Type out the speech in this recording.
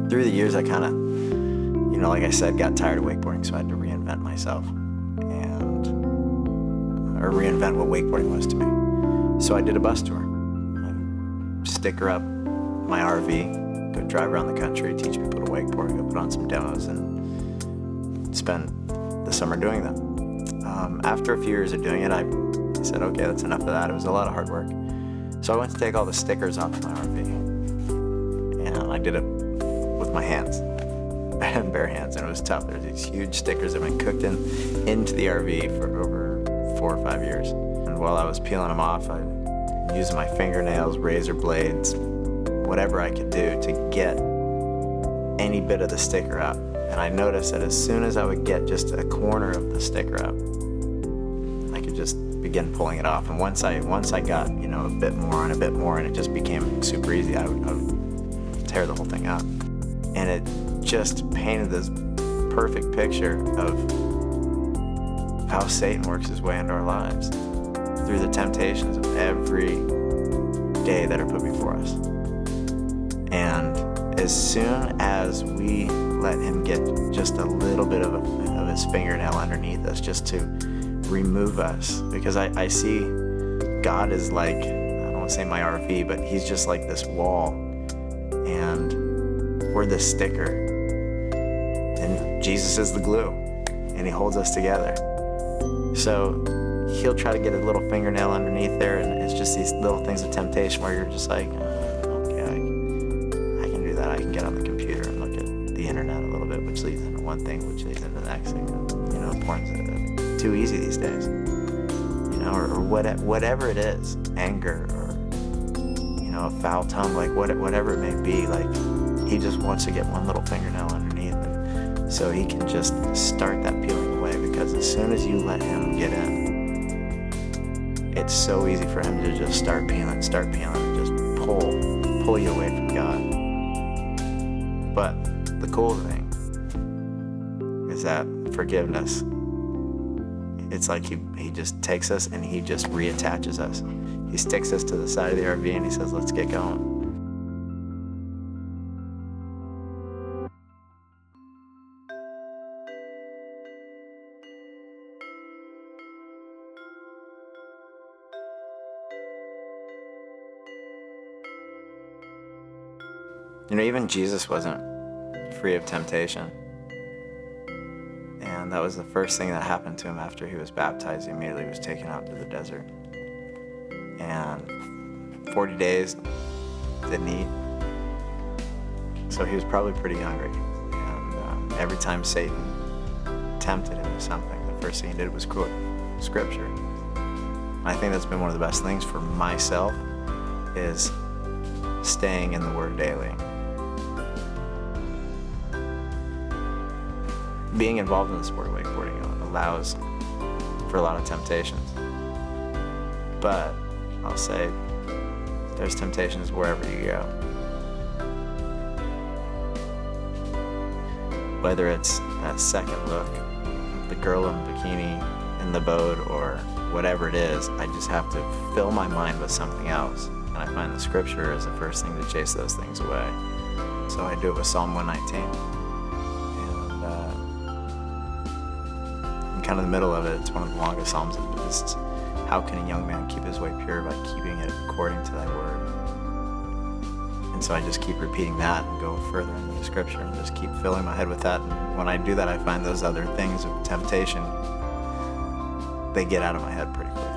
Through the years, I kind of, like I said, got tired of wakeboarding, so I had to reinvent myself or reinvent what wakeboarding was to me. So I did a bus tour. I'd sticker up my RV, go drive around the country, teach people to wakeboard, go put on some demos, and spend the summer doing them. After a few years of doing it, I said, okay, that's enough of that. It was a lot of hard work. So I went to take all the stickers off my RV, and I did it with my hands, bare hands, and it was tough. There's these huge stickers that have been cooked into the RV for over 4 or 5 years. And while I was peeling them off, I used my fingernails, razor blades, whatever I could do to get any bit of the sticker out. And I noticed that as soon as I would get just a corner of the sticker out, I could just begin pulling it off. And once I got, a bit more, and it just became super easy, I would tear the whole thing up. And it just painted this perfect picture of how Satan works his way into our lives through the temptations of every day that are put before us. And as soon as we let him get just a little bit of his fingernail underneath us, just to remove us, because I see God is like, I don't want to say my RV, but he's just like this wall, and we're the sticker, and Jesus is the glue, and he holds us together. So he'll try to get a little fingernail underneath there, and it's just these little things of temptation where you're just like, okay, I can do that. I can get on the computer and look at the internet a little bit, which leads into one thing, which leads into the next thing. Porn's too easy these days, or whatever it is, anger, or a foul tongue, like whatever it may be. Like, he just wants to get one little fingernail underneath, and so he can just start that peeling away. Because as soon as you let him get in, it's so easy for him to just start peeling, and just pull you away from God. But the cool thing is that forgiveness, it's like he just takes us and he just reattaches us. He sticks us to the side of the RV and he says, let's get going. Even Jesus wasn't free of temptation. And that was the first thing that happened to him after he was baptized. He immediately was taken out to the desert. And 40 days, didn't eat. So he was probably pretty hungry. And every time Satan tempted him with something, the first thing he did was quote scripture. And I think that's been one of the best things for myself, is staying in the Word daily. Being involved in the sport of wakeboarding allows for a lot of temptations. But I'll say there's temptations wherever you go. Whether it's that second look, the girl in the bikini in the boat, or whatever it is, I just have to fill my mind with something else. And I find the scripture is the first thing to chase those things away. So I do it with Psalm 119. Kind of the middle of it, it's one of the longest psalms. It's how can a young man keep his way pure? By keeping it according to thy word. And so I just keep repeating that and go further into the scripture and just keep filling my head with that. And when I do that, I find those other things of temptation, they get out of my head pretty quick.